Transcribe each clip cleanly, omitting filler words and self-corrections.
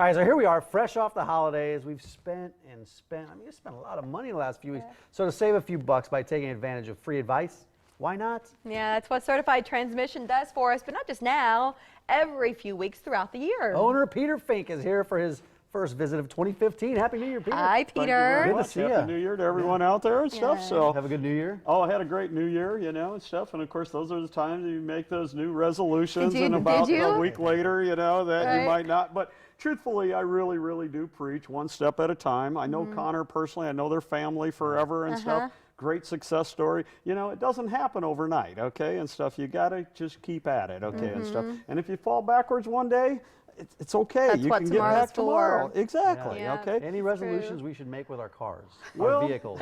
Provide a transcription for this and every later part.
All right, so here we are, fresh off the holidays. We've spent and spent. I mean, we spent a lot of money the last few weeks. So to save a few bucks by taking advantage of free advice, why not? Yeah, that's what Certified Transmission does for us, but not just now, every few weeks throughout the year. Owner Peter Fink is here for his first visit of 2015. Happy New Year, Peter. Hi, Peter. Good to see you. Happy New Year to everyone out there and stuff. So have a good New Year. Oh, I had a great New Year, you know, and stuff. And of course, those are the times you make those new resolutions, Did and you? about a week later, you know, that Right. you might not. But truthfully, I really do preach one step at a time. I know Connor personally. I know their family forever and stuff. Great success story. You know, it doesn't happen overnight, okay, and stuff. You got to just keep at it, okay, and stuff. And if you fall backwards one day, it's okay. That's you what can get back tomorrow. for. Exactly, Yeah. okay. Any resolutions we should make with our cars, Well, our vehicles?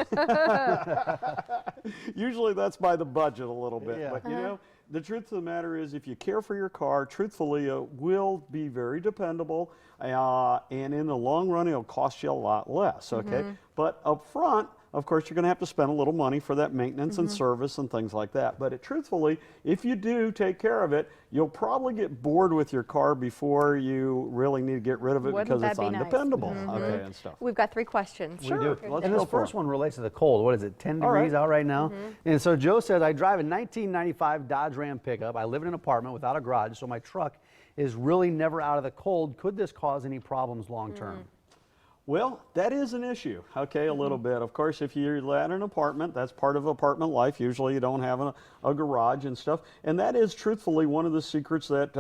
Usually that's by the budget a little bit, Yeah. but you know, the truth of the matter is if you care for your car, truthfully, it will be very dependable, and in the long run, it'll cost you a lot less, okay? But up front, of course, you're going to have to spend a little money for that maintenance and service and things like that. But truthfully, if you do take care of it, you'll probably get bored with your car before you really need to get rid of it because it's undependable. Okay, and stuff. We've got 3 questions. We do. Let's And go this for first it. one relates to the cold. What is it, 10 All degrees right. out right now? And so Joe says, I drive a 1995 Dodge Ram pickup. I live in an apartment without a garage, so my truck is really never out of the cold. Could this cause any problems long term? Well, that is an issue, okay, a little bit. Of course, if you're at an apartment, that's part of apartment life. Usually you don't have a garage and stuff. And that is truthfully one of the secrets that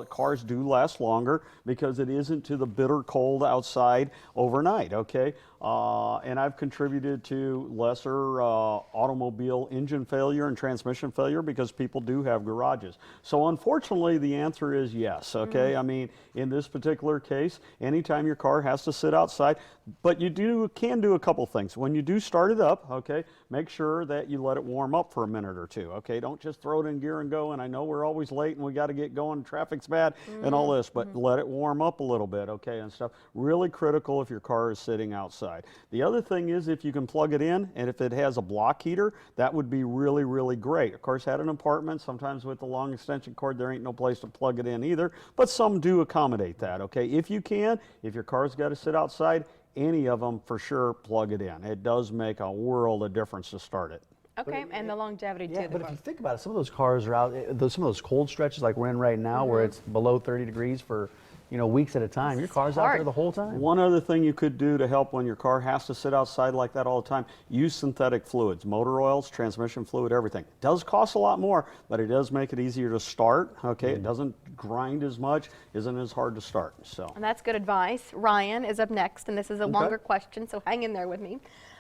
cars do last longer because it isn't to the bitter cold outside overnight, okay? And I've contributed to lesser automobile engine failure and transmission failure because people do have garages. So unfortunately, the answer is yes, okay? I mean, in this particular case, anytime your car has to sit outside, but you can do a couple things. When you do start it up, okay, make sure that you let it warm up for a minute or two, okay? Don't just throw it in gear and go, and I know we're always late and we got to get going, traffic's bad and all this, but let it warm up a little bit, okay, and stuff. Really critical if your car is sitting outside. The other thing is if you can plug it in, and if it has a block heater, that would be really great. Of course, at an apartment, sometimes with the long extension cord, there ain't no place to plug it in either, but some do accommodate that, okay? If you can, if your car's got to sit outside, any of them for sure plug it in. It does make a world of difference to start it. Okay, and the longevity Yeah, too. but if you think about it, some of those cars are out, some of those cold stretches like we're in right now where it's below 30 degrees for, you know, weeks at a time. Your car's out there the whole time. One other thing you could do to help when your car has to sit outside like that all the time, use synthetic fluids, motor oils, transmission fluid, everything. It does cost a lot more, but it does make it easier to start, okay? It doesn't grind as much, isn't as hard to start, so. And that's good advice. Ryan is up next, and this is a longer question, so hang in there with me.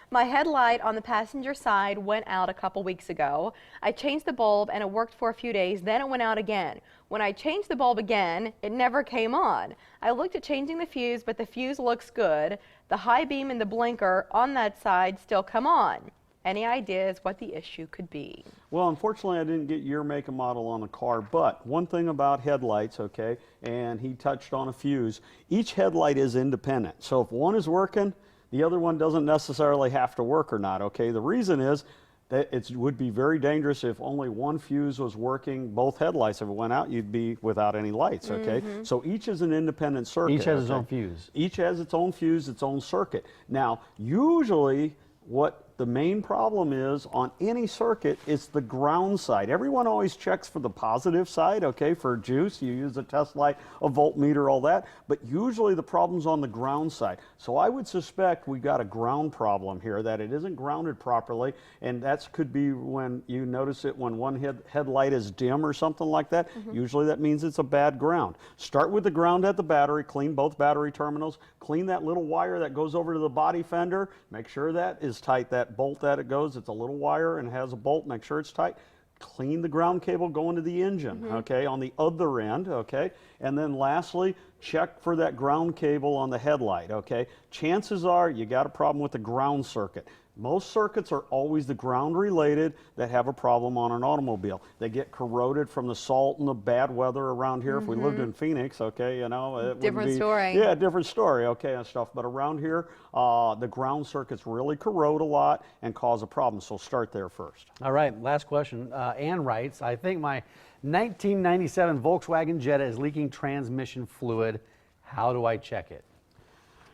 My headlight on the passenger side went out a couple weeks ago. I changed the bulb and it worked for a few days, then it went out again. When I changed the bulb again, it never came on. I looked at changing the fuse, but the fuse looks good. The high beam and the blinker on that side still come on. Any ideas what the issue could be? Well, unfortunately, I didn't get year, make, and model on the car, but one thing about headlights, okay, and he touched on a fuse, each headlight is independent. So if one is working, the other one doesn't necessarily have to work or not, okay? The reason is that it would be very dangerous if only one fuse was working, both headlights. If it went out, you'd be without any lights, okay? So each is an independent circuit. Each has its own fuse. Each has its own fuse, its own circuit. Now, usually what the main problem is on any circuit is the ground side. Everyone always checks for the positive side, okay, for juice. You use a test light, a voltmeter, all that, but usually the problem's on the ground side. So I would suspect we got a ground problem here, that it isn't grounded properly, and that could be when you notice it when one headlight is dim or something like that. Usually that means it's a bad ground. Start with the ground at the battery, clean both battery terminals, clean that little wire that goes over to the body fender, make sure that is tight, that bolt that it goes, it's a little wire and has a bolt, make sure it's tight. Clean the ground cable going to the engine, okay, on the other end, okay? And then lastly, check for that ground cable on the headlight, okay? Chances are you got a problem with the ground circuit. Most circuits are always the ground related that have a problem on an automobile. They get corroded from the salt and the bad weather around here. If we lived in Phoenix, okay, you know, it Different would be, story. Yeah, different story, okay, and stuff. But around here, the ground circuits really corrode a lot and cause a problem. So start there first. All right, last question. Ann writes, I think my 1997 Volkswagen Jetta is leaking transmission fluid. How do I check it?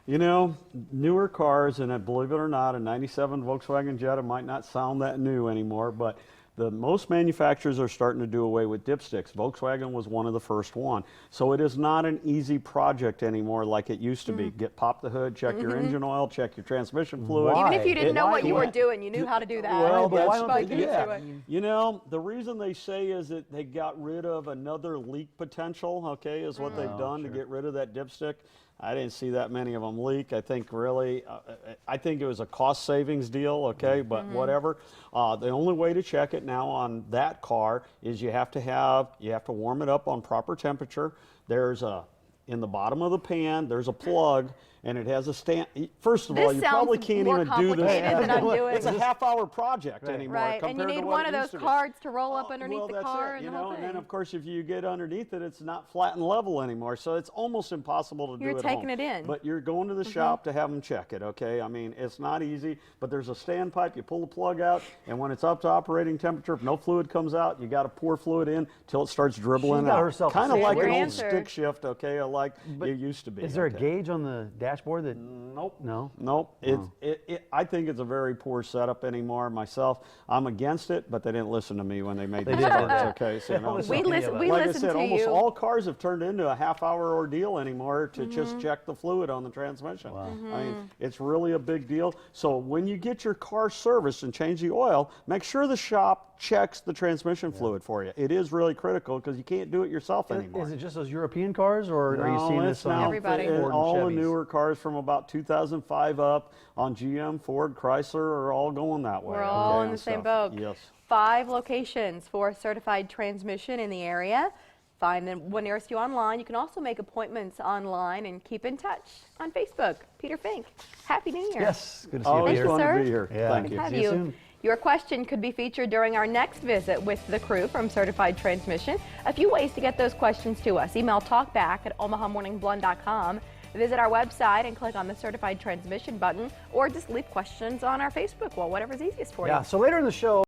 You know, newer cars, and believe it or not, a 97 Volkswagen Jetta might not sound that new anymore, but most manufacturers are starting to do away with dipsticks. Volkswagen was one of the first one. So it is not an easy project anymore like it used to be. Pop the hood, check your engine oil, check your transmission fluid. Even if you didn't know what you were Why? doing, you knew how to do that. Well, but why that's, don't they do yeah. that? You know, the reason they say is that they got rid of another leak potential, okay, is what they've done to get rid of that dipstick. I didn't see that many of them leak. I think really, I think it was a cost savings deal, okay, but whatever. The only way to check it now on that car is you have to warm it up on proper temperature. There's in the bottom of the pan, there's a plug, and it has a stand. First of all, you probably can't even do this. Than I'm doing. It's a half-hour project anymore. Right, and you need one of those cards to roll up underneath the car. You know, and then of course if you get underneath it, it's not flat and level anymore. So it's almost impossible to do You're at taking home. it in. But you're going to the shop to have them check it, okay? I mean, it's not easy, but there's a standpipe. You pull the plug out, and when it's up to operating temperature, if no fluid comes out, you got to pour fluid in till it starts dribbling got out. herself a Kind of like Your an old answer. stick shift, okay, like it used to be. Is there a okay? gauge on the dashboard that? Nope. No? Nope. I think it's a very poor setup anymore myself. I'm against it, but they didn't listen to me when they made these cars, okay? So, you know, listen We to listen. you. We like I listen said, to almost you. all cars have turned into a half-hour ordeal anymore to just check the fluid on the transmission. I mean, it's really a big deal. So when you get your car serviced and change the oil, make sure the shop checks the transmission fluid for you. It is really critical because you can't do it yourself anymore. Is it just those European cars, or are you No, seeing it's this on now Everybody. Ford and all the Chevys? newer cars from about 2005 up on GM, Ford, Chrysler are all going that way. We're all okay, in the and same stuff. boat. Yes. 5 locations for a certified transmission in the area. Find the one nearest you online. You can also make appointments online and keep in touch on Facebook. Peter Fink, Happy New Year. Yes, good to see you, Always Peter. fun sir. to be here. Yeah. Thank Good you. to Have See you you. soon. Your question could be featured during our next visit with the crew from Certified Transmission. A few ways to get those questions to us. Email talkback@omahamorningblend.com. Visit our website and click on the Certified Transmission button, or just leave questions on our Facebook wall, whatever's easiest for you. Yeah, so later in the show,